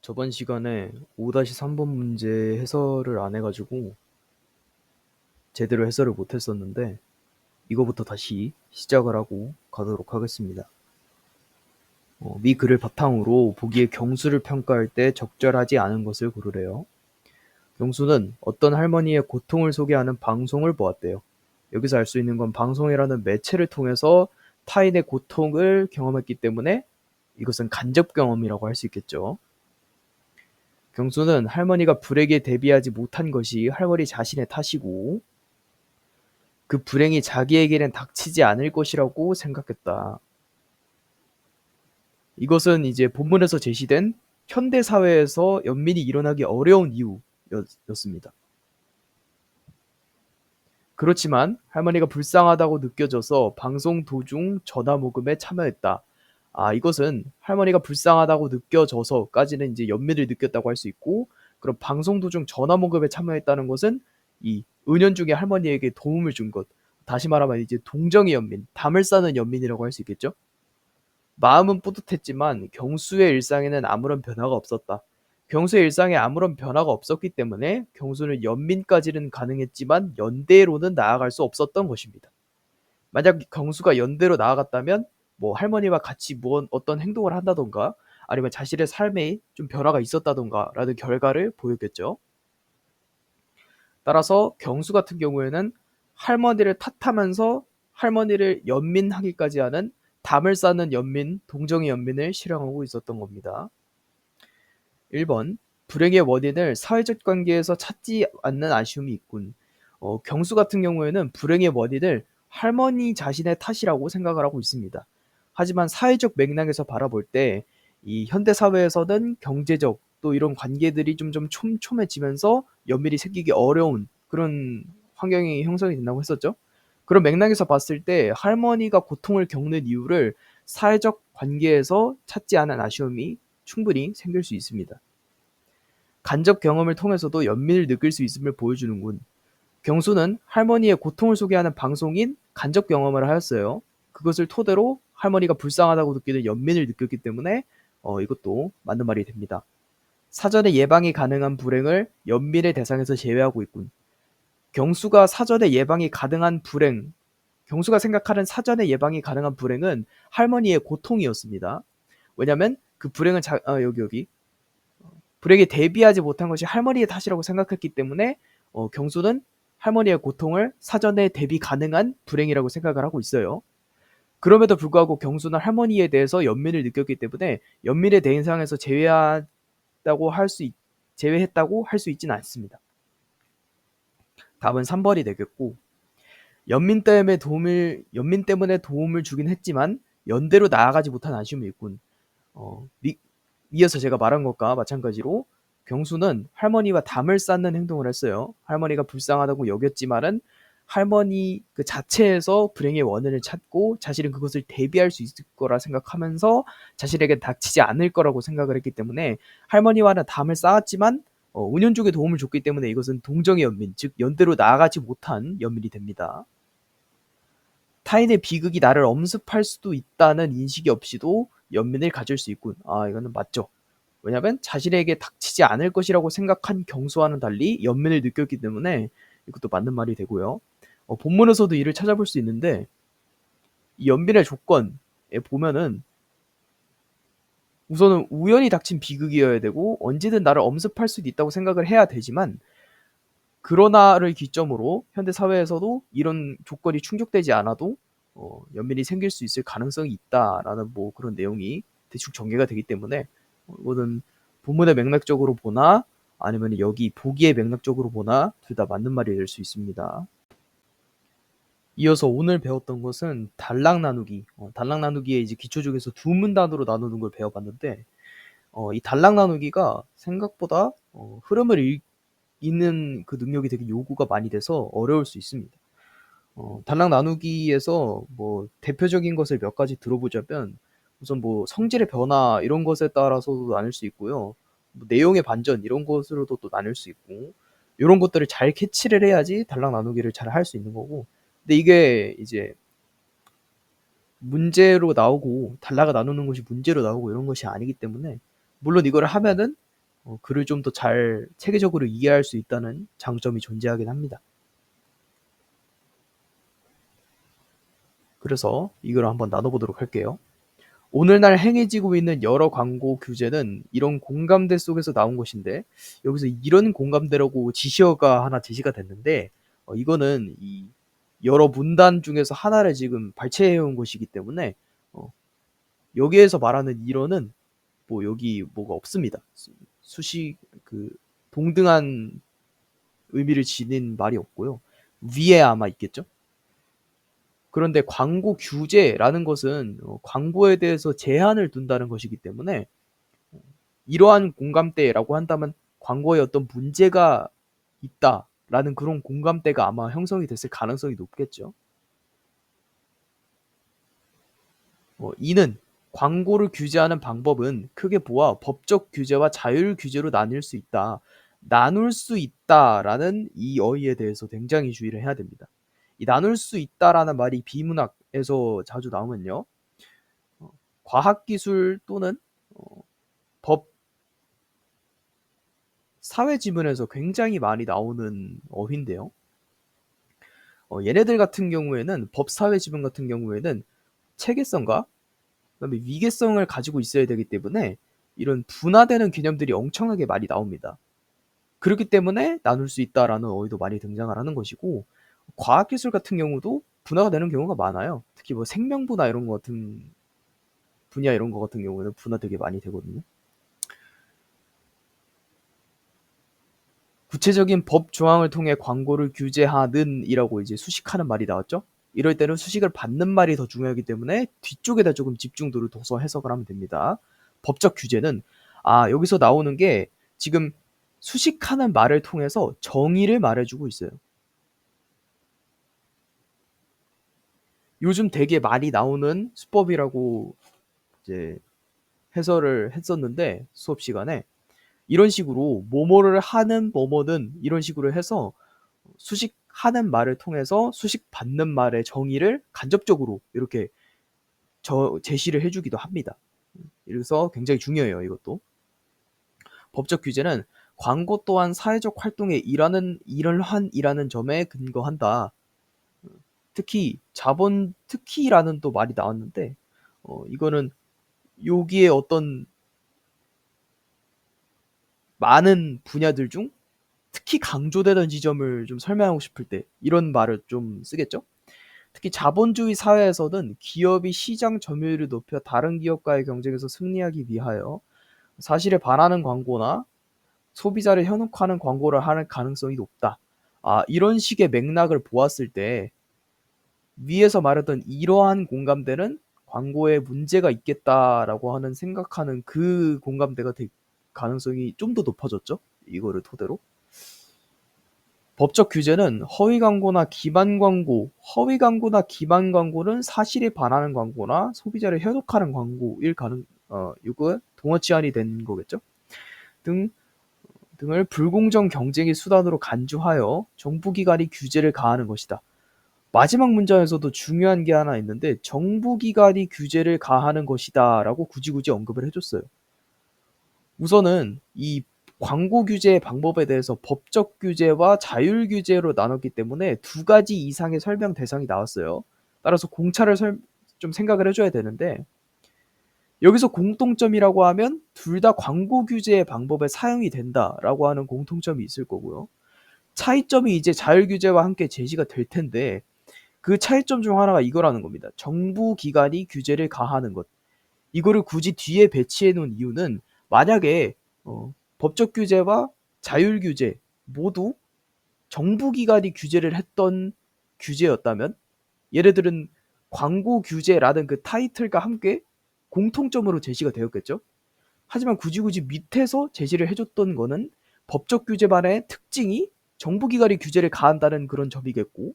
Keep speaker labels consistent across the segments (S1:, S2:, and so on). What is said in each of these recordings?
S1: 저번 시간에 5-3번 문제 해설을 안 해가지고 제대로 해설을 못 했었는데 이거부터 다시 시작을 하고 가도록 하겠습니다. 미 글을 바탕으로 보기의 경수를 평가할 때 적절하지 않은 것을 고르래요. 경수는 어떤 할머니의 고통을 소개하는 방송을 보았대요. 여기서 알 수 있는 건 방송이라는 매체를 통해서 타인의 고통을 경험했기 때문에 이것은 간접 경험이라고 할 수 있겠죠. 경수는 할머니가 불행에 대비하지 못한 것이 할머니 자신의 탓이고 그 불행이 자기에게는 닥치지 않을 것이라고 생각했다. 이것은 이제 본문에서 제시된 현대 사회에서 연민이 일어나기 어려운 이유였습니다. 그렇지만 할머니가 불쌍하다고 느껴져서 방송 도중 전화 녹음에 참여했다. 이것은 할머니가 불쌍하다고 느껴져서까지는 이제 연민을 느꼈다고 할 수 있고, 그럼 방송 도중 전화 녹음에 참여했다는 것은 이 은연중에 할머니에게 도움을 준 것. 다시 말하면 이제 동정의 연민, 담을 쌓는 연민이라고 할 수 있겠죠? 마음은 뿌듯했지만 경수의 일상에는 아무런 변화가 없었다. 경수의 일상에 아무런 변화가 없었기 때문에 경수는 연민까지는 가능했지만 연대로는 나아갈 수 없었던 것입니다. 만약 경수가 연대로 나아갔다면 뭐 할머니와 같이 어떤 행동을 한다던가 아니면 자신의 삶에 좀 변화가 있었다던가 라는 결과를 보였겠죠. 따라서 경수 같은 경우에는 할머니를 탓하면서 할머니를 연민하기까지 하는 담을 쌓는 연민, 동정의 연민을 실행하고 있었던 겁니다. 1번, 불행의 원인을 사회적 관계에서 찾지 않는 아쉬움이 있군. 경수 같은 경우에는 불행의 원인을 할머니 자신의 탓이라고 생각을 하고 있습니다. 하지만 사회적 맥락에서 바라볼 때 이 현대 사회에서는 경제적 또 이런 관계들이 점점 촘촘해지면서 연민이 생기기 어려운 그런 환경이 형성이 된다고 했었죠. 그런 맥락에서 봤을 때 할머니가 고통을 겪는 이유를 사회적 관계에서 찾지 않은 아쉬움이 충분히 생길 수 있습니다. 간접 경험을 통해서도 연민을 느낄 수 있음을 보여주는군. 경수는 할머니의 고통을 소개하는 방송인 간접 경험을 하였어요. 그것을 토대로 할머니가 불쌍하다고 느끼는 연민을 느꼈기 때문에 이것도 맞는 말이 됩니다. 사전에 예방이 가능한 불행을 연민의 대상에서 제외하고 있군. 경수가 사전에 예방이 가능한 불행, 경수가 생각하는 사전에 예방이 가능한 불행은 할머니의 고통이었습니다. 왜냐하면 그 불행은 여기 불행에 대비하지 못한 것이 할머니의 탓이라고 생각했기 때문에 경수는 할머니의 고통을 사전에 대비 가능한 불행이라고 생각을 하고 있어요. 그럼에도 불구하고 경수는 할머니에 대해서 연민을 느꼈기 때문에 연민의 대상에서 제외했다고 할 수 있지는 않습니다. 답은 3번이 되겠고, 연민 때문에 도움을 주긴 했지만 연대로 나아가지 못한 아쉬움이 있군. 이어서 제가 말한 것과 마찬가지로 경수는 할머니와 담을 쌓는 행동을 했어요. 할머니가 불쌍하다고 여겼지만은 할머니 그 자체에서 불행의 원인을 찾고 자신은 그것을 대비할 수 있을 거라 생각하면서 자신에게 닥치지 않을 거라고 생각을 했기 때문에 할머니와는 담을 쌓았지만 은연중에 도움을 줬기 때문에 이것은 동정의 연민, 즉 연대로 나아가지 못한 연민이 됩니다. 타인의 비극이 나를 엄습할 수도 있다는 인식이 없이도 연민을 가질 수 있군. 이거는 맞죠. 왜냐하면 자신에게 닥치지 않을 것이라고 생각한 경수와는 달리 연민을 느꼈기 때문에 이것도 맞는 말이 되고요. 본문에서도 이를 찾아볼 수 있는데 이 연민의 조건에 보면은 우선은 우연히 닥친 비극이어야 되고 언제든 나를 엄습할 수도 있다고 생각을 해야 되지만 그러나를 기점으로 현대 사회에서도 이런 조건이 충족되지 않아도 연민이 생길 수 있을 가능성이 있다라는 뭐 그런 내용이 대충 전개가 되기 때문에 이거는 본문의 맥락적으로 보나 아니면 여기 보기의 맥락적으로 보나 둘 다 맞는 말이 될 수 있습니다. 이어서 오늘 배웠던 것은 단락 나누기. 단락 나누기의 이제 기초 중에서 두 문단으로 나누는 걸 배워봤는데 이 단락 나누기가 생각보다 흐름을 읽는 그 능력이 되게 요구가 많이 돼서 어려울 수 있습니다. 단락 나누기에서 뭐 대표적인 것을 몇 가지 들어보자면 우선 뭐 성질의 변화 이런 것에 따라서도 나눌 수 있고요. 뭐 내용의 반전 이런 것으로도 또 나눌 수 있고 이런 것들을 잘 캐치를 해야지 단락 나누기를 잘 할 수 있는 거고 근데 이게 이제 문제로 나오고 단락을 나누는 것이 문제로 나오고 이런 것이 아니기 때문에 물론 이걸 하면은 글을 좀 더 잘 체계적으로 이해할 수 있다는 장점이 존재하긴 합니다. 그래서 이걸 한번 나눠보도록 할게요. 오늘날 행해지고 있는 여러 광고 규제는 이런 공감대 속에서 나온 것인데, 여기서 이런 공감대라고 지시어가 하나 제시가 됐는데, 이거는 이 여러 문단 중에서 하나를 지금 발췌해온 것이기 때문에, 여기에서 말하는 이런은 뭐 여기 뭐가 없습니다. 수식 그 동등한 의미를 지닌 말이 없고요. 위에 아마 있겠죠? 그런데 광고 규제라는 것은 광고에 대해서 제한을 둔다는 것이기 때문에, 이러한 공감대라고 한다면 광고에 어떤 문제가 있다라는 그런 공감대가 아마 형성이 됐을 가능성이 높겠죠. 이는 광고를 규제하는 방법은 크게 보아 법적 규제와 자율 규제로 나뉠 수 있다. 나눌 수 있다라는 이 어휘에 대해서 굉장히 주의를 해야 됩니다. 이 나눌 수 있다라는 말이 비문학에서 자주 나오면요. 과학기술 또는 법, 사회지문에서 굉장히 많이 나오는 어휘인데요. 얘네들 같은 경우에는 법, 사회지문 같은 경우에는 체계성과 그다음에 위계성을 가지고 있어야 되기 때문에 이런 분화되는 개념들이 엄청나게 많이 나옵니다. 그렇기 때문에 나눌 수 있다라는 어휘도 많이 등장을 하는 것이고, 과학기술 같은 경우도 분화가 되는 경우가 많아요. 특히 뭐 생명분화 이런 거 같은 분야 이런 거 같은 경우에는 분화 되게 많이 되거든요. 구체적인 법 조항을 통해 광고를 규제하는 이라고 이제 수식하는 말이 나왔죠. 이럴 때는 수식을 받는 말이 더 중요하기 때문에 뒤쪽에다 조금 집중도를 둬서 해석을 하면 됩니다. 법적 규제는 여기서 나오는 게 지금 수식하는 말을 통해서 정의를 말해주고 있어요. 요즘 되게 많이 나오는 수법이라고 이제 해설을 했었는데, 수업 시간에 이런 식으로 뭐뭐를 하는 뭐뭐는 이런 식으로 해서 수식하는 말을 통해서 수식받는 말의 정의를 간접적으로 이렇게 제시를 해주기도 합니다. 그래서 굉장히 중요해요, 이것도. 법적 규제는 광고 또한 사회적 활동의 이러한이라는 점에 근거한다. 특히라는 또 말이 나왔는데, 이거는 여기에 어떤 많은 분야들 중 특히 강조되는 지점을 좀 설명하고 싶을 때 이런 말을 좀 쓰겠죠? 특히 자본주의 사회에서는 기업이 시장 점유율을 높여 다른 기업과의 경쟁에서 승리하기 위하여 사실에 반하는 광고나 소비자를 현혹하는 광고를 하는 가능성이 높다. 이런 식의 맥락을 보았을 때 위에서 말했던 이러한 공감대는 광고에 문제가 있겠다라고 하는 생각하는 그 공감대가 될 가능성이 좀 더 높아졌죠. 이거를 토대로. 법적 규제는 허위 광고나 기반 광고는 사실에 반하는 광고나 소비자를 현혹하는 광고일 이거 동어 치환이 된 거겠죠? 등 등을 불공정 경쟁의 수단으로 간주하여 정부기관이 규제를 가하는 것이다. 마지막 문장에서도 중요한 게 하나 있는데 정부기관이 규제를 가하는 것이다라고 굳이 언급을 해줬어요. 우선은 이 광고 규제의 방법에 대해서 법적 규제와 자율 규제로 나눴기 때문에 두 가지 이상의 설명 대상이 나왔어요. 따라서 공차를 좀 생각을 해줘야 되는데, 여기서 공통점이라고 하면 둘 다 광고 규제의 방법에 사용이 된다라고 하는 공통점이 있을 거고요. 차이점이 이제 자율 규제와 함께 제시가 될 텐데, 그 차이점 중 하나가 이거라는 겁니다. 정부 기관이 규제를 가하는 것. 이거를 굳이 뒤에 배치해 놓은 이유는, 만약에 법적 규제와 자율 규제 모두 정부 기관이 규제를 했던 규제였다면, 얘네들은 광고 규제라는 그 타이틀과 함께 공통점으로 제시가 되었겠죠. 하지만 굳이 밑에서 제시를 해줬던 거는 법적 규제만의 특징이 정부 기관이 규제를 가한다는 그런 점이겠고,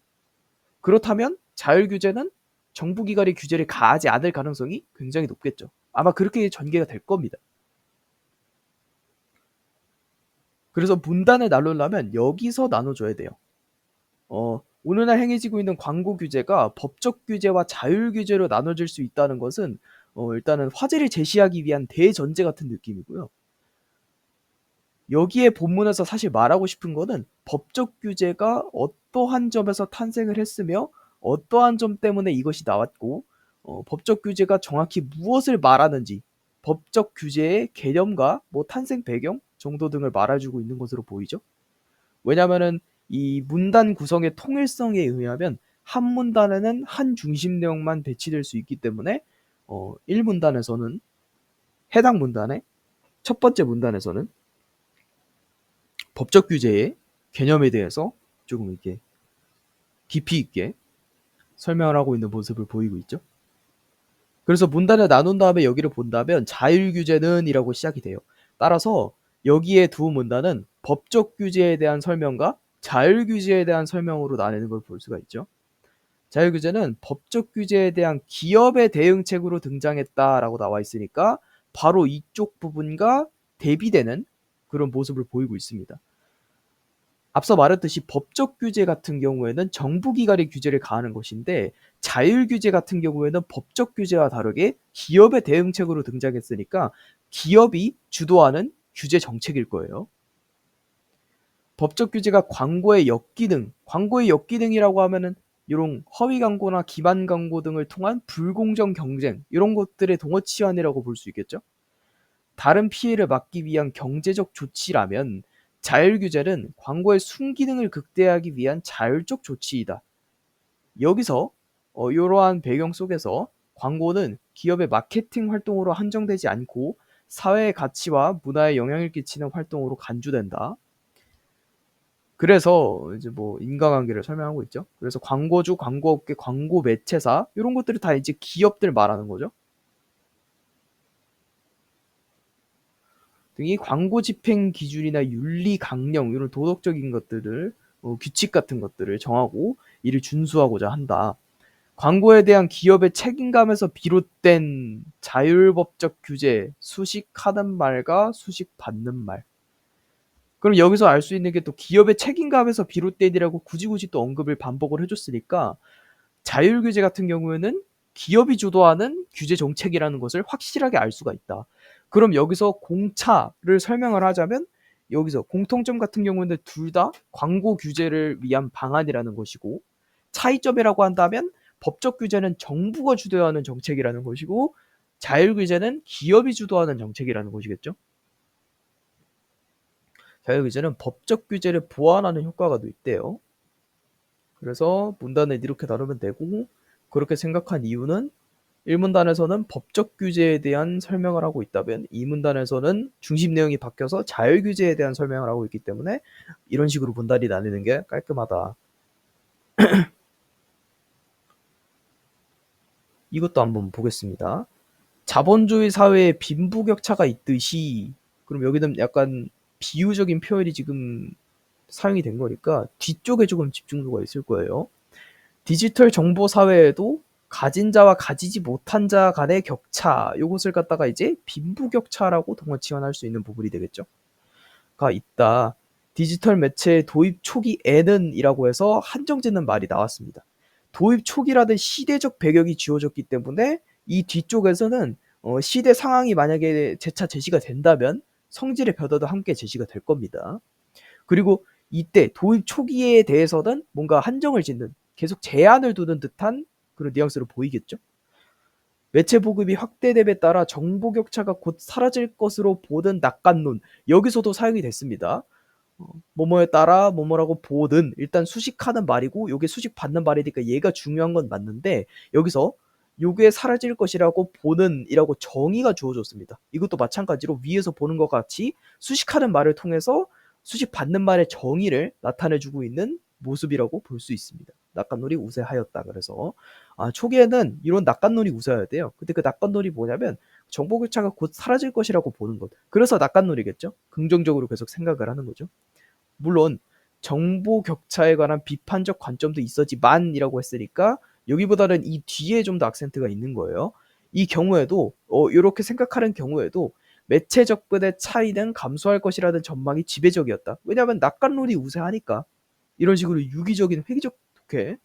S1: 그렇다면 자율 규제는 정부 기관이 규제를 가하지 않을 가능성이 굉장히 높겠죠. 아마 그렇게 전개가 될 겁니다. 그래서 문단을 나누려면 여기서 나눠줘야 돼요. 오늘날 행해지고 있는 광고 규제가 법적 규제와 자율 규제로 나눠질 수 있다는 것은 일단은 화제를 제시하기 위한 대전제 같은 느낌이고요. 여기에 본문에서 사실 말하고 싶은 거는 법적 규제가 어떠한 점에서 탄생을 했으며 어떠한 점 때문에 이것이 나왔고 법적 규제가 정확히 무엇을 말하는지 법적 규제의 개념과 뭐 탄생 배경 정도 등을 말해주고 있는 것으로 보이죠. 왜냐하면은 이 문단 구성의 통일성에 의하면 한 문단에는 한 중심 내용만 배치될 수 있기 때문에 1문단에서는 해당 문단의 첫 번째 문단에서는 법적 규제의 개념에 대해서 조금 이렇게 깊이 있게 설명을 하고 있는 모습을 보이고 있죠. 그래서 문단을 나눈 다음에 여기를 본다면 자율규제는 이라고 시작이 돼요. 따라서 여기에 두 문단은 법적 규제에 대한 설명과 자율규제에 대한 설명으로 나뉘는 걸 볼 수가 있죠. 자율규제는 법적 규제에 대한 기업의 대응책으로 등장했다라고 나와 있으니까 바로 이쪽 부분과 대비되는 그런 모습을 보이고 있습니다. 앞서 말했듯이 법적 규제 같은 경우에는 정부기관의 규제를 가하는 것인데 자율규제 같은 경우에는 법적 규제와 다르게 기업의 대응책으로 등장했으니까 기업이 주도하는 규제 정책일 거예요. 법적 규제가 광고의 역기능이라고 하면은 이런 허위 광고나 기반 광고 등을 통한 불공정 경쟁 이런 것들의 동어치환이라고 볼 수 있겠죠. 다른 피해를 막기 위한 경제적 조치라면 자율규제는 광고의 순기능을 극대화하기 위한 자율적 조치이다. 여기서 이러한 배경 속에서 광고는 기업의 마케팅 활동으로 한정되지 않고 사회의 가치와 문화에 영향을 끼치는 활동으로 간주된다. 그래서 이제 뭐 인과관계를 설명하고 있죠. 그래서 광고주, 광고업계, 광고 매체사 이런 것들이 다 이제 기업들 말하는 거죠. 등이 광고 집행 기준이나 윤리 강령 이런 도덕적인 것들을 규칙 같은 것들을 정하고 이를 준수하고자 한다. 광고에 대한 기업의 책임감에서 비롯된 자율법적 규제, 수식하는 말과 수식받는 말. 그럼 여기서 알 수 있는 게 또 기업의 책임감에서 비롯된이라고 굳이 또 언급을 반복을 해줬으니까 자율규제 같은 경우에는 기업이 주도하는 규제 정책이라는 것을 확실하게 알 수가 있다. 그럼 여기서 공차를 설명을 하자면 여기서 공통점 같은 경우에는 둘 다 광고 규제를 위한 방안이라는 것이고 차이점이라고 한다면 법적 규제는 정부가 주도하는 정책이라는 것이고 자율규제는 기업이 주도하는 정책이라는 것이겠죠. 자율규제는 법적 규제를 보완하는 효과가 또 있대요. 그래서 문단을 이렇게 나누면 되고 그렇게 생각한 이유는 1문단에서는 법적 규제에 대한 설명을 하고 있다면 2문단에서는 중심 내용이 바뀌어서 자율규제에 대한 설명을 하고 있기 때문에 이런 식으로 문단이 나뉘는 게 깔끔하다. 이것도 한번 보겠습니다. 자본주의 사회에 빈부격차가 있듯이 그럼 여기는 약간 비유적인 표현이 지금 사용이 된 거니까 뒤쪽에 조금 집중도가 있을 거예요. 디지털 정보 사회에도 가진 자와 가지지 못한 자 간의 격차 요것을 갖다가 이제 빈부격차라고 동어치환할 수 있는 부분이 되겠죠. 가 있다. 디지털 매체 도입 초기에는 이라고 해서 한정짓는 말이 나왔습니다. 도입 초기라는 시대적 배경이 지어졌기 때문에 이 뒤쪽에서는 시대 상황이 만약에 재차 제시가 된다면 성질의 변화도 함께 제시가 될 겁니다. 그리고 이때 도입 초기에 대해서는 뭔가 한정을 짓는 계속 제한을 두는 듯한 그런 뉘앙스로 보이겠죠. 매체 보급이 확대됨에 따라 정보 격차가 곧 사라질 것으로 보는 낙관론 여기서도 사용이 됐습니다. 뭐뭐에 따라 뭐뭐라고 보든 일단 수식하는 말이고 요게 수식받는 말이니까 얘가 중요한 건 맞는데 여기서 요게 사라질 것이라고 보는 이라고 정의가 주어졌습니다. 이것도 마찬가지로 위에서 보는 것 같이 수식하는 말을 통해서 수식받는 말의 정의를 나타내주고 있는 모습이라고 볼 수 있습니다. 낙관놀이 우세하였다. 그래서 초기에는 이런 낙관놀이 우세해야 돼요. 근데 그 낙관놀이 뭐냐면 정보 교차가 곧 사라질 것이라고 보는 것. 그래서 낙관놀이겠죠. 긍정적으로 계속 생각을 하는 거죠. 물론 정보 격차에 관한 비판적 관점도 있었지만이라고 했으니까 여기보다는 이 뒤에 좀 더 악센트가 있는 거예요. 이 경우에도 이렇게 생각하는 경우에도 매체 접근의 차이는 감소할 것이라는 전망이 지배적이었다. 왜냐하면 낙관론이 우세하니까 이런 식으로 유기적인 획기적 독해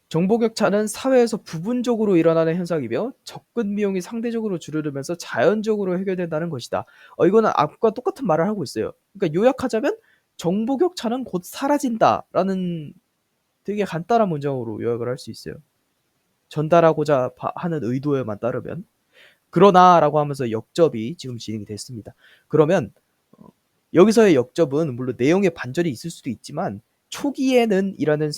S1: 정보격차는 사회에서 부분적으로 일어나는 현상이며 접근 비용이 상대적으로 줄어들면서 자연적으로 해결된다는 것이다. 이거는 앞과 똑같은 말을 하고 있어요. 그러니까 요약하자면 정보격차는 곧 사라진다라는 되게 간단한 문장으로 요약을 할 수 있어요. 전달하고자 하는 의도에만 따르면. 그러나라고 하면서 역접이 지금 진행이 됐습니다. 그러면 여기서의 역접은 물론 내용의 반전이 있을 수도 있지만 초기에는 이라는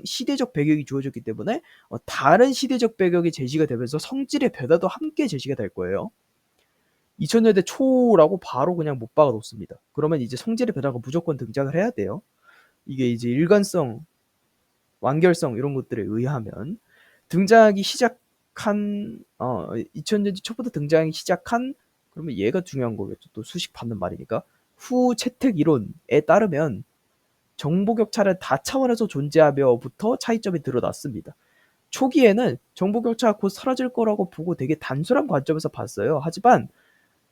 S1: 시대적 배경이 주어졌기 때문에 다른 시대적 배경이 제시가 되면서 성질의 변화도 함께 제시가 될 거예요. 2000년대 초라고 바로 그냥 못 박아 놓습니다. 그러면 이제 성질의 변화가 무조건 등장을 해야 돼요. 이게 이제 일관성, 완결성 이런 것들에 의하면 등장하기 시작한 2000년대 초부터 등장하기 시작한 그러면 얘가 중요한 거겠죠. 또 수식 받는 말이니까. 후 채택 이론에 따르면 정보 격차는 다차원에서 존재하며부터 차이점이 드러났습니다. 초기에는 정보 격차가 곧 사라질 거라고 보고 되게 단순한 관점에서 봤어요. 하지만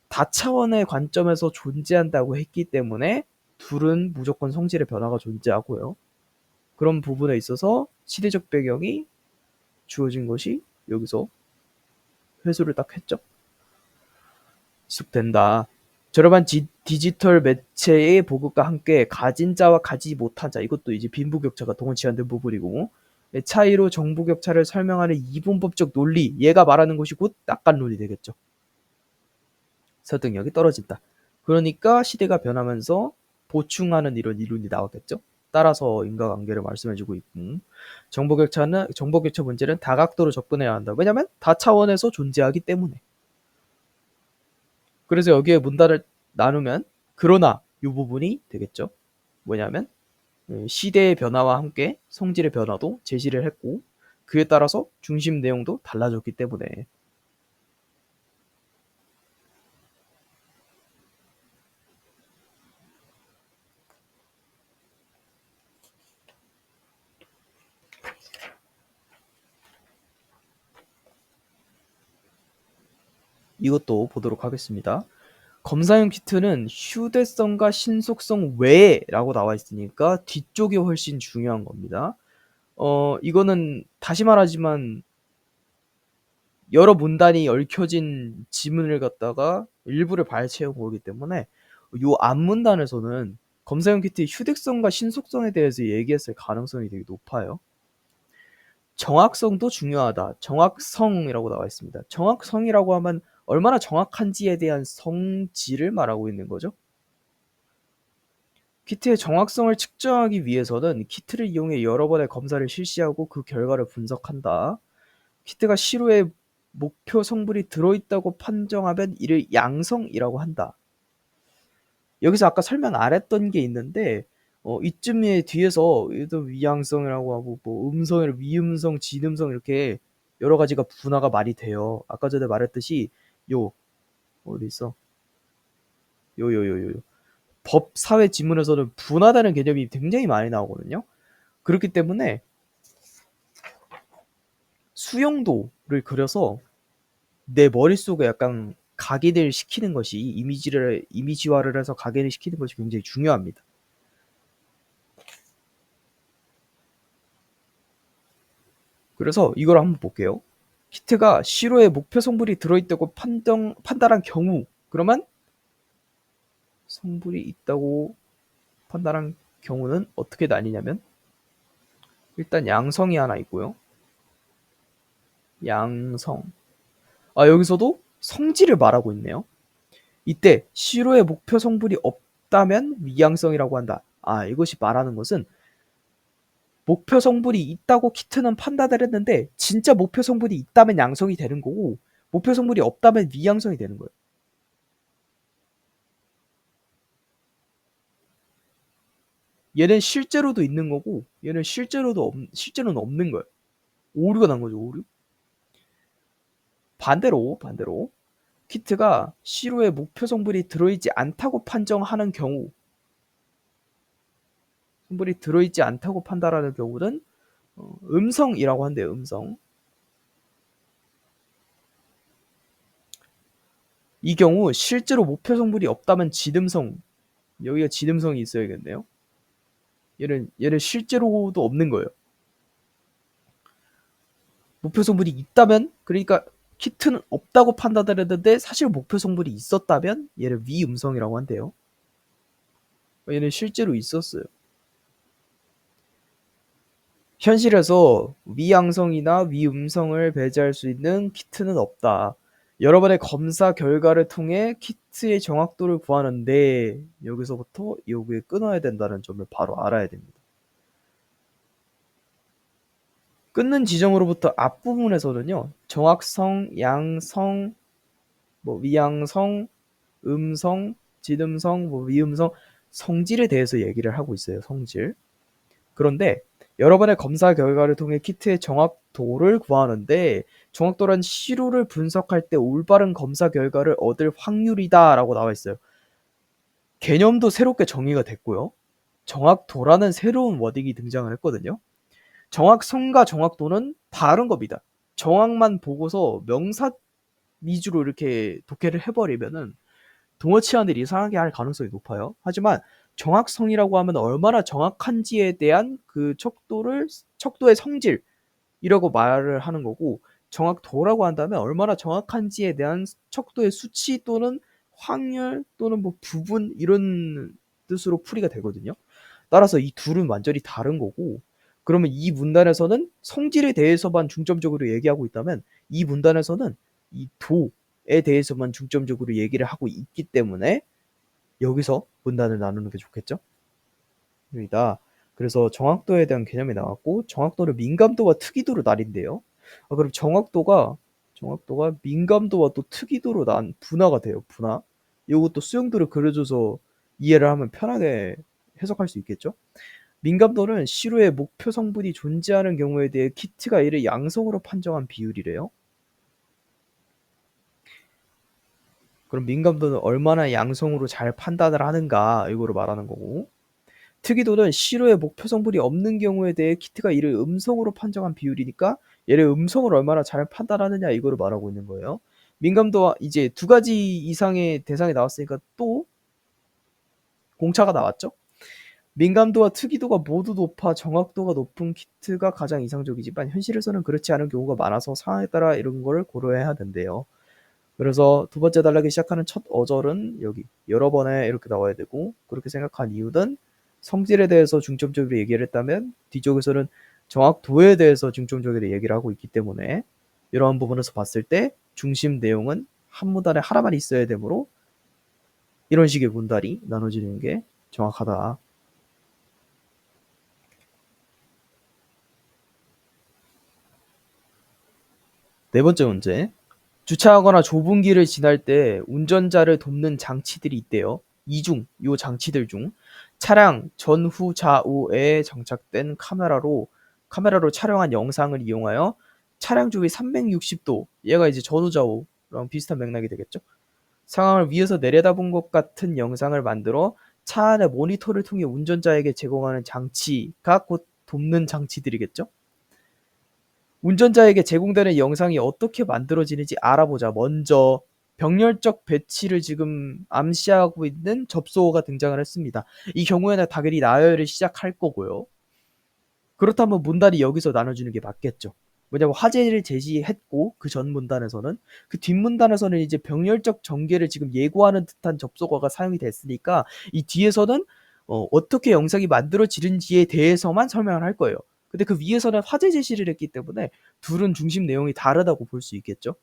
S1: 다차원의 관점에서 존재한다고 했기 때문에 둘은 무조건 성질의 변화가 존재하고요. 그런 부분에 있어서 시대적 배경이 주어진 것이 여기서 회수를 딱 했죠. 지속된다. 저렴한 디지털 매체의 보급과 함께 가진 자와 가지지 못한 자, 이것도 이제 빈부격차가 동원치한된 부분이고, 차이로 정보격차를 설명하는 이분법적 논리, 얘가 말하는 것이 곧 낙관론이 되겠죠. 설득력이 떨어진다. 그러니까 시대가 변하면서 보충하는 이런 이론이 나왔겠죠. 따라서 인과관계를 말씀해주고 있고, 정보격차 문제는 다각도로 접근해야 한다. 왜냐하면 다차원에서 존재하기 때문에. 그래서 여기에 문단을 나누면 그러나 이 부분이 되겠죠. 뭐냐면 시대의 변화와 함께 성질의 변화도 제시를 했고 그에 따라서 중심 내용도 달라졌기 때문에 이것도 보도록 하겠습니다. 검사용 키트는 휴대성과 신속성 외라고 나와 있으니까 뒤쪽이 훨씬 중요한 겁니다. 이거는 다시 말하지만 여러 문단이 얽혀진 지문을 갖다가 일부를 발췌한 거기 때문에 요 앞문단에서는 검사용 키트의 휴대성과 신속성에 대해서 얘기했을 가능성이 되게 높아요. 정확성도 중요하다. 정확성이라고 나와 있습니다. 정확성이라고 하면 얼마나 정확한지에 대한 성질을 말하고 있는 거죠. 키트의 정확성을 측정하기 위해서는 키트를 이용해 여러 번의 검사를 실시하고 그 결과를 분석한다. 키트가 시로에 목표 성분이 들어있다고 판정하면 이를 양성이라고 한다. 여기서 아까 설명 안 했던 게 있는데 이쯤에 뒤에서 얘도 위양성이라고 하고 뭐 음성이라 위음성, 진음성 이렇게 여러 가지가 분화가 많이 돼요. 아까 전에 말했듯이 요 어디 있어? 요 법 사회 지문에서는 분화되는 개념이 굉장히 많이 나오거든요. 그렇기 때문에 수용도를 그려서 내 머릿속에 약간 각인을 시키는 것이 이미지화를 해서 각인을 시키는 것이 굉장히 중요합니다. 그래서 이걸 한번 볼게요. 키트가 시로의 목표 성분이 들어있다고 판단한 경우 그러면 성분이 있다고 판단한 경우는 어떻게 나뉘냐면 일단 양성이 하나 있고요. 양성. 여기서도 성질을 말하고 있네요. 이때 시로의 목표 성분이 없다면 위양성이라고 한다. 이것이 말하는 것은 목표 성분이 있다고 키트는 판단을 했는데 진짜 목표 성분이 있다면 양성이 되는 거고 목표 성분이 없다면 위양성이 되는 거예요. 얘는 실제로도 있는 거고 얘는 실제로는 없는 거예요. 오류가 난 거죠. 오류. 반대로 키트가 시로의 목표 성분이 들어있지 않다고 판정하는 경우 성분이 들어있지 않다고 판단하는 경우는 음성이라고 한대요. 음성. 이 경우 실제로 목표 성분이 없다면 지름성. 여기가 지름성이 있어야겠네요. 얘는 실제로도 없는 거예요. 목표 성분이 있다면, 그러니까 키트는 없다고 판단을 했는데 사실 목표 성분이 있었다면 얘를 위음성이라고 한대요. 얘는 실제로 있었어요. 현실에서 위양성이나 위음성을 배제할 수 있는 키트는 없다. 여러 번의 검사 결과를 통해 키트의 정확도를 구하는데 여기서부터 여기에 끊어야 된다는 점을 바로 알아야 됩니다. 끊는 지점으로부터 앞부분에서는요, 정확성, 양성, 위양성, 음성, 지음성, 위음성, 성질에 대해서 얘기를 하고 있어요. 성질. 그런데 여러 번의 검사 결과를 통해 키트의 정확도를 구하는데, 정확도란 시료를 분석할 때 올바른 검사 결과를 얻을 확률이다 라고 나와 있어요. 개념도 새롭게 정의가 됐고요. 정확도라는 새로운 워딩이 등장을 했거든요. 정확성과 정확도는 다른 겁니다. 정확만 보고서 명사 위주로 이렇게 독해를 해버리면은 동어 치환들이 이상하게 할 가능성이 높아요. 하지만 정확성이라고 하면 얼마나 정확한지에 대한 그 척도의 성질이라고 말을 하는 거고, 정확도라고 한다면 얼마나 정확한지에 대한 척도의 수치 또는 확률 또는 뭐 부분 이런 뜻으로 풀이가 되거든요. 따라서 이 둘은 완전히 다른 거고, 그러면 이 문단에서는 성질에 대해서만 중점적으로 얘기하고 있다면 이 문단에서는 이 도에 대해서만 중점적으로 얘기를 하고 있기 때문에 여기서 문단을 나누는 게 좋겠죠? 입니다. 그래서 정확도에 대한 개념이 나왔고, 정확도를 민감도와 특이도로 나뉜대요. 그럼 정확도가 민감도와 또 특이도로 분화가 돼요. 분화. 이것도 수용도를 그려줘서 이해를 하면 편하게 해석할 수 있겠죠? 민감도는 시료의 목표 성분이 존재하는 경우에 대해 키트가 이를 양성으로 판정한 비율이래요. 그럼 민감도는 얼마나 양성으로 잘 판단을 하는가 이거를 말하는 거고, 특이도는 시료의 목표 성분이 없는 경우에 대해 키트가 이를 음성으로 판정한 비율이니까 얘를 음성을 얼마나 잘 판단하느냐 이거를 말하고 있는 거예요. 민감도와 이제 두 가지 이상의 대상이 나왔으니까 또 공차가 나왔죠. 민감도와 특이도가 모두 높아 정확도가 높은 키트가 가장 이상적이지만 현실에서는 그렇지 않은 경우가 많아서 상황에 따라 이런 거를 고려해야 된대요. 그래서 두 번째 단락이 시작하는 첫 어절은 여기 여러 번에 이렇게 나와야 되고, 그렇게 생각한 이유는 성질에 대해서 중점적으로 얘기를 했다면 뒤쪽에서는 정확도에 대해서 중점적으로 얘기를 하고 있기 때문에 이러한 부분에서 봤을 때 중심 내용은 한 문단에 하나만 있어야 되므로 이런 식의 문단이 나눠지는 게 정확하다. 네 번째 문제. 주차하거나 좁은 길을 지날 때 운전자를 돕는 장치들이 있대요. 요 장치들 중 차량 전후 좌우에 장착된 카메라로 촬영한 영상을 이용하여 차량 주위 360도, 얘가 이제 전후 좌우랑 비슷한 맥락이 되겠죠. 상황을 위에서 내려다본 것 같은 영상을 만들어 차 안의 모니터를 통해 운전자에게 제공하는 장치가 곧 돕는 장치들이겠죠. 운전자에게 제공되는 영상이 어떻게 만들어지는지 알아보자. 먼저 병렬적 배치를 지금 암시하고 있는 접속어가 등장을 했습니다. 이 경우에는 당연히 나열을 시작할 거고요. 그렇다면 문단이 여기서 나눠주는 게 맞겠죠. 왜냐면 화제를 제시했고 그 전 문단에서는, 그 뒷문단에서는 이제 병렬적 전개를 지금 예고하는 듯한 접속어가 사용이 됐으니까 이 뒤에서는 어떻게 영상이 만들어지는지에 대해서만 설명을 할 거예요. 근데 그 위에서는 화제 제시를 했기 때문에 둘은 중심 내용이 다르다고 볼 수 있겠죠.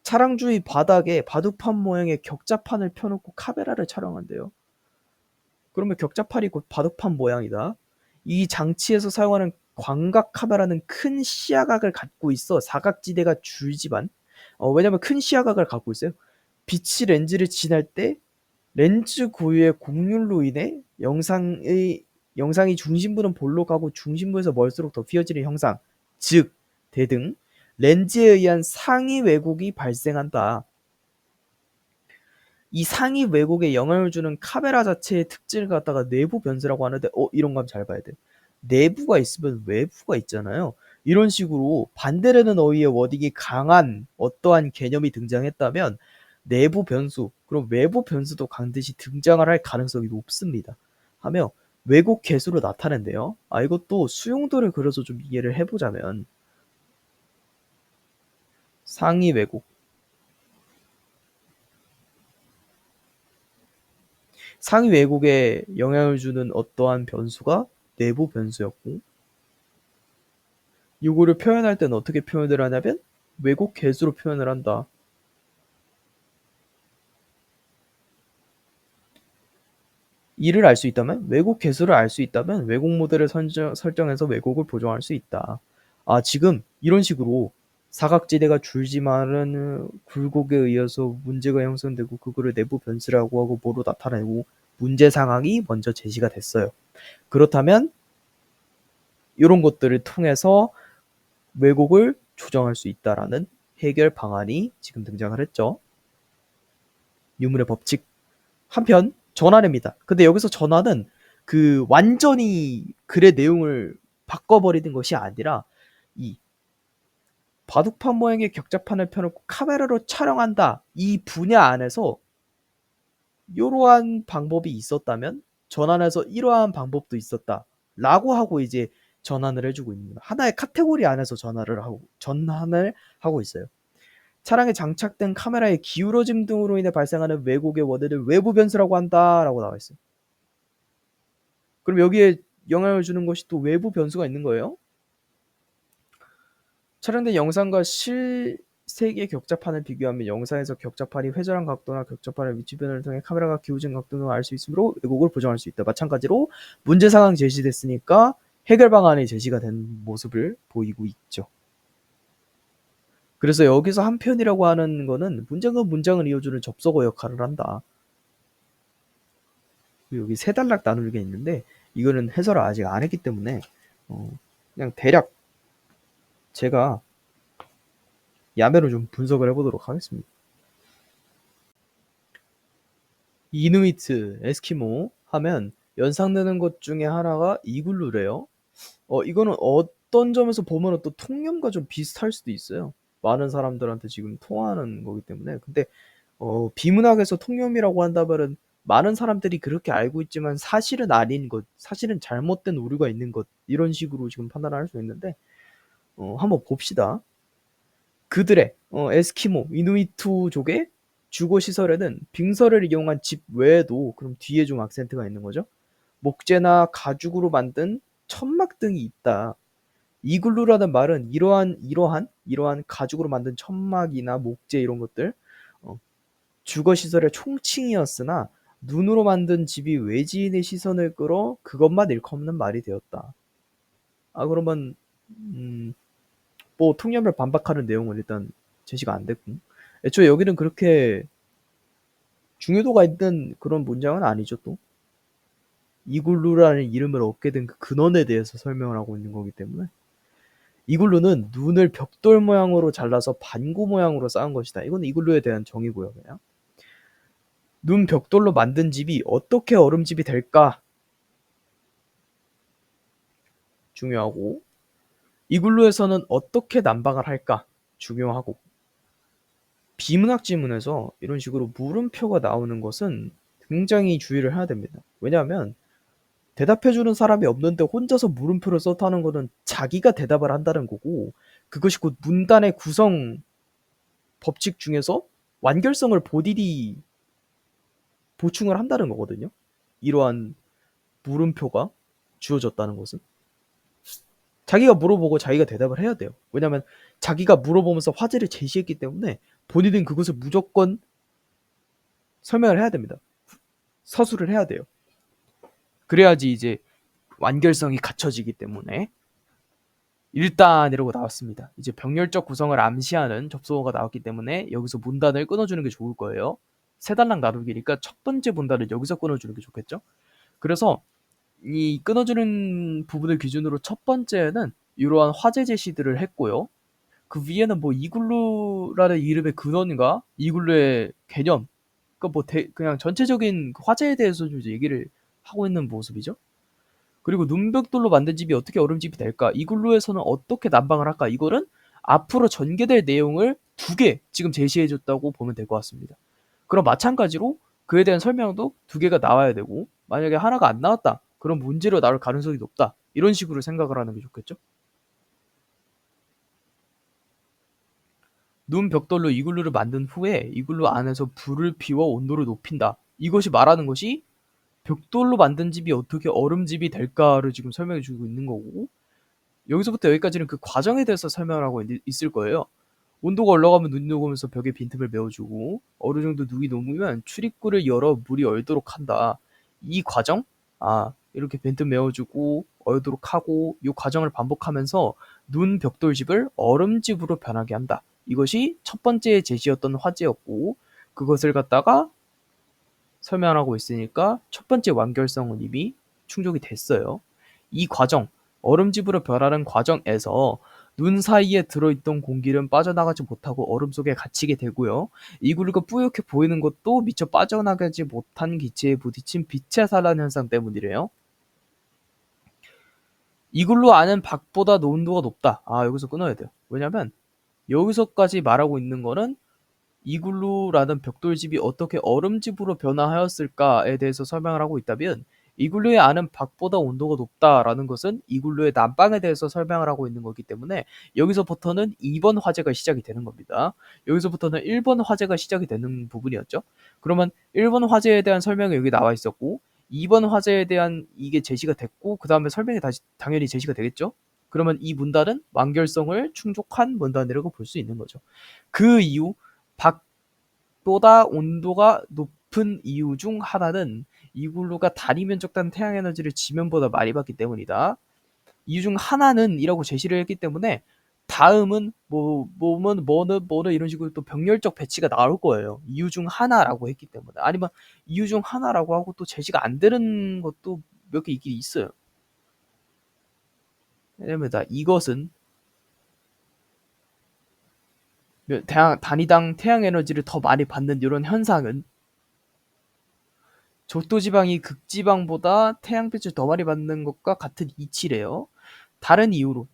S1: 차량 주위 바닥에 바둑판 모양의 격자판을 펴놓고 카메라를 촬영한대요. 그러면 격자판이 곧 바둑판 모양이다. 이 장치에서 사용하는 광각 카메라는 큰 시야각을 갖고 있어 사각지대가 줄지만, 왜냐면 큰 시야각을 갖고 있어요. 빛이 렌즈를 지날 때 렌즈 고유의 곡률로 인해 영상이 중심부는 볼록 가고 중심부에서 멀수록 더 휘어지는 형상, 즉 대등 렌즈에 의한 상위 왜곡이 발생한다. 이 상위 왜곡에 영향을 주는 카메라 자체의 특징을 갖다가 내부 변수라고 하는데, 이런 거 잘 봐야 돼. 내부가 있으면 외부가 있잖아요. 이런 식으로 반대되는 어휘의 워딩이 강한 어떠한 개념이 등장했다면 내부 변수, 그럼 외부 변수도 반드시 등장을 할 가능성이 높습니다. 하며 왜곡 개수로 나타낸대요. 이것도 수용도를 그려서 좀 이해를 해보자면, 상위 왜곡. 상위 왜곡에 영향을 주는 어떠한 변수가 내부 변수였고, 이거를 표현할 때는 어떻게 표현을 하냐면 왜곡 개수로 표현을 한다. 이를 알 수 있다면, 왜곡 개수를 알 수 있다면 왜곡 모델을 설정해서 왜곡을 보정할 수 있다. 아, 지금 이런 식으로 사각지대가 줄지만은 굴곡에 의해서 문제가 형성되고 그거를 내부 변수라고 하고 뭐로 나타내고 문제 상황이 먼저 제시가 됐어요. 그렇다면 이런 것들을 통해서 왜곡을 조정할 수 있다라는 해결 방안이 지금 등장을 했죠. 유물의 법칙. 한편 전환입니다. 근데 여기서 전환은 그 완전히 글의 내용을 바꿔버리는 것이 아니라 이 바둑판 모양의 격자판을 펴놓고 카메라로 촬영한다. 이 분야 안에서 이러한 방법이 있었다면 전환해서 이러한 방법도 있었다. 라고 하고 이제 전환을 해주고 있는 거예요. 하나의 카테고리 안에서 전환을 하고 있어요. 차량에 장착된 카메라의 기울어짐 등으로 인해 발생하는 왜곡의 원인을 외부 변수라고 한다라고 나와 있어요. 그럼 여기에 영향을 주는 것이 또 외부 변수가 있는 거예요. 촬영된 영상과 실세계의 격자판을 비교하면 영상에서 격자판이 회전한 각도나 격자판의 위치 변화를 통해 카메라가 기울어진 각도 등을 알 수 있으므로 왜곡을 보정할 수 있다. 마찬가지로 문제 상황이 제시됐으니까 해결 방안이 제시가 된 모습을 보이고 있죠. 그래서 여기서 한 편이라고 하는 거는 문장과 문장을 이어주는 접속어 역할을 한다. 여기 세 단락 나누기가 있는데 이거는 해설을 아직 안 했기 때문에 그냥 대략 제가 야매로 좀 분석을 해보도록 하겠습니다. 이누이트, 에스키모 하면 연상되는 것 중에 하나가 이글루래요. 이거는 어떤 점에서 보면 또 통념과 좀 비슷할 수도 있어요. 많은 사람들한테 지금 통하는 거기 때문에. 근데 비문학에서 통념이라고 한다면은 많은 사람들이 그렇게 알고 있지만 사실은 아닌 것, 사실은 잘못된 오류가 있는 것 이런 식으로 지금 판단을 할 수 있는데 한번 봅시다. 그들의 에스키모, 이누이트족의 주거 시설에는 빙서를 이용한 집 외에도 그럼 뒤에 좀 악센트가 있는 거죠. 목재나 가죽으로 만든 천막 등이 있다. 이글루라는 말은 이러한 가죽으로 만든 천막이나 목재 이런 것들 주거 시설의 총칭이었으나 눈으로 만든 집이 외지인의 시선을 끌어 그것만 일컫는 말이 되었다. 아 그러면 뭐 통념을 반박하는 내용은 일단 제시가 안 됐고 애초에 여기는 그렇게 중요도가 있는 그런 문장은 아니죠 또. 이글루라는 이름을 얻게 된 그 근원에 대해서 설명을 하고 있는 거기 때문에 이글루는 눈을 벽돌 모양으로 잘라서 반구 모양으로 쌓은 것이다. 이건 이글루에 대한 정의고요. 그냥 눈 벽돌로 만든 집이 어떻게 얼음집이 될까? 중요하고 이글루에서는 어떻게 난방을 할까? 중요하고 비문학 지문에서 이런 식으로 물음표가 나오는 것은 굉장히 주의를 해야 됩니다. 왜냐하면 대답해주는 사람이 없는데 혼자서 물음표를 썼다는 거는 자기가 대답을 한다는 거고 그것이 곧 문단의 구성 법칙 중에서 완결성을 보디디 보충을 한다는 거거든요. 이러한 물음표가 주어졌다는 것은 자기가 물어보고 자기가 대답을 해야 돼요. 왜냐하면 자기가 물어보면서 화제를 제시했기 때문에 본인은 그것을 무조건 설명을 해야 됩니다. 서술을 해야 돼요. 그래야지 이제 완결성이 갖춰지기 때문에 일단 이러고 나왔습니다. 이제 병렬적 구성을 암시하는 접속어가 나왔기 때문에 여기서 문단을 끊어주는 게 좋을 거예요. 세 단락 나누기니까 첫 번째 문단을 여기서 끊어주는 게 좋겠죠. 그래서 이 끊어주는 부분을 기준으로 첫 번째는 이러한 화제 제시들을 했고요. 그 위에는 뭐 이글루라는 이름의 근원과 이글루의 개념, 그러니까 뭐 그냥 전체적인 화제에 대해서 좀 얘기를 하고 있는 모습이죠. 그리고 눈벽돌로 만든 집이 어떻게 얼음집이 될까? 이글루에서는 어떻게 난방을 할까? 이거는 앞으로 전개될 내용을 두 개 지금 제시해줬다고 보면 될 것 같습니다. 그럼 마찬가지로 그에 대한 설명도 두 개가 나와야 되고 만약에 하나가 안 나왔다. 그럼 문제로 나올 가능성이 높다. 이런 식으로 생각을 하는 게 좋겠죠? 눈 벽돌로 이글루를 만든 후에 이글루 안에서 불을 피워 온도를 높인다. 이것이 말하는 것이 벽돌로 만든 집이 어떻게 얼음집이 될까를 지금 설명해 주고 있는 거고, 여기서부터 여기까지는 그 과정에 대해서 설명을 하고 있을 거예요. 온도가 올라가면 눈이 녹으면서 벽에 빈틈을 메워주고, 어느 정도 눈이 녹으면 출입구를 열어 물이 얼도록 한다. 이 과정? 이렇게 빈틈 메워주고 얼도록 하고, 이 과정을 반복하면서 눈 벽돌집을 얼음집으로 변하게 한다. 이것이 첫 번째 제시였던 화제였고, 그것을 갖다가 설명하고 있으니까 첫 번째 완결성은 이미 충족이 됐어요. 이 과정, 얼음집으로 변하는 과정에서 눈 사이에 들어있던 공기는 빠져나가지 못하고 얼음 속에 갇히게 되고요. 이글루가 뿌옇게 보이는 것도 미처 빠져나가지 못한 기체에 부딪힌 빛의 산란 현상 때문이래요. 이글루 안은 밖보다 온도가 높다. 여기서 끊어야 돼요. 왜냐면 여기서까지 말하고 있는 거는 이글루라는 벽돌집이 어떻게 얼음집으로 변화하였을까에 대해서 설명을 하고 있다면, 이글루의 안은 밖보다 온도가 높다라는 것은 이글루의 난방에 대해서 설명을 하고 있는 거기 때문에 여기서부터는 2번 화제가 시작이 되는 겁니다. 여기서부터는 1번 화제가 시작이 되는 부분이었죠. 그러면 1번 화제에 대한 설명이 여기 나와 있었고, 2번 화제에 대한 이게 제시가 됐고, 그 다음에 설명이 다시 당연히 제시가 되겠죠. 그러면 이 문단은 완결성을 충족한 문단이라고 볼 수 있는 거죠. 그 이후 밖보다 온도가 높은 이유 중 하나는 이글루가 단위 면적당 태양 에너지를 지면보다 많이 받기 때문이다. 이유 중 하나는 이라고 제시를 했기 때문에 다음은 뭐는 이런 식으로 또 병렬적 배치가 나올 거예요. 이유 중 하나라고 했기 때문에. 아니면 이유 중 하나라고 하고 또 제시가 안 되는 것도 몇 개 있긴 있어요. 왜냐면 이것은 단위당 태양 에너지를 더 많이 받는 이런 현상은 적도지방이 극지방보다 태양빛을 더 많이 받는 것과 같은 이치래요. 다른 이유로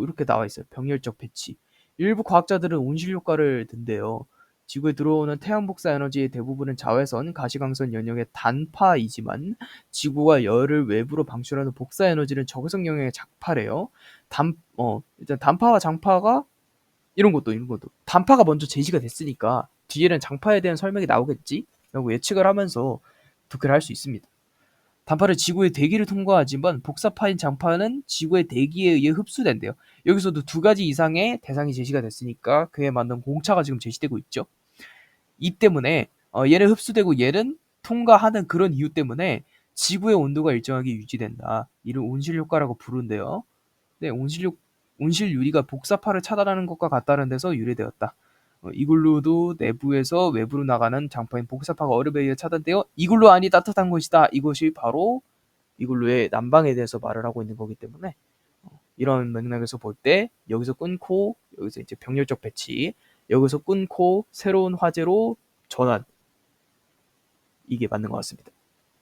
S1: 이렇게 나와 있어요. 병렬적 배치. 일부 과학자들은 온실효과를 든대요. 지구에 들어오는 태양 복사 에너지의 대부분은 자외선, 가시광선 영역의 단파이지만 지구가 열을 외부로 방출하는 복사 에너지는 적외선 영역의 장파래요. 일단 단파와 장파가 이런 것도 단파가 먼저 제시가 됐으니까 뒤에는 장파에 대한 설명이 나오겠지? 라고 예측을 하면서 독해를 할 수 있습니다. 단파는 지구의 대기를 통과하지만 복사파인 장파는 지구의 대기에 의해 흡수된대요. 여기서도 두 가지 이상의 대상이 제시가 됐으니까 그에 맞는 공차가 지금 제시되고 있죠. 이 때문에 얘는 흡수되고 얘는 통과하는 그런 이유 때문에 지구의 온도가 일정하게 유지된다. 이를 온실 효과라고 부른대요. 네, 온실 유리가 복사파를 차단하는 것과 같다는 데서 유래되었다. 이글루도 내부에서 외부로 나가는 장파인 복사파가 얼음에 의해 차단되어 이글루 안이 따뜻한 것이다. 이것이 바로 이글루의 난방에 대해서 말을 하고 있는 거기 때문에 이런 맥락에서 볼 때 여기서 끊고 여기서 이제 병렬적 배치, 여기서 끊고 새로운 화제로 전환, 이게 맞는 것 같습니다.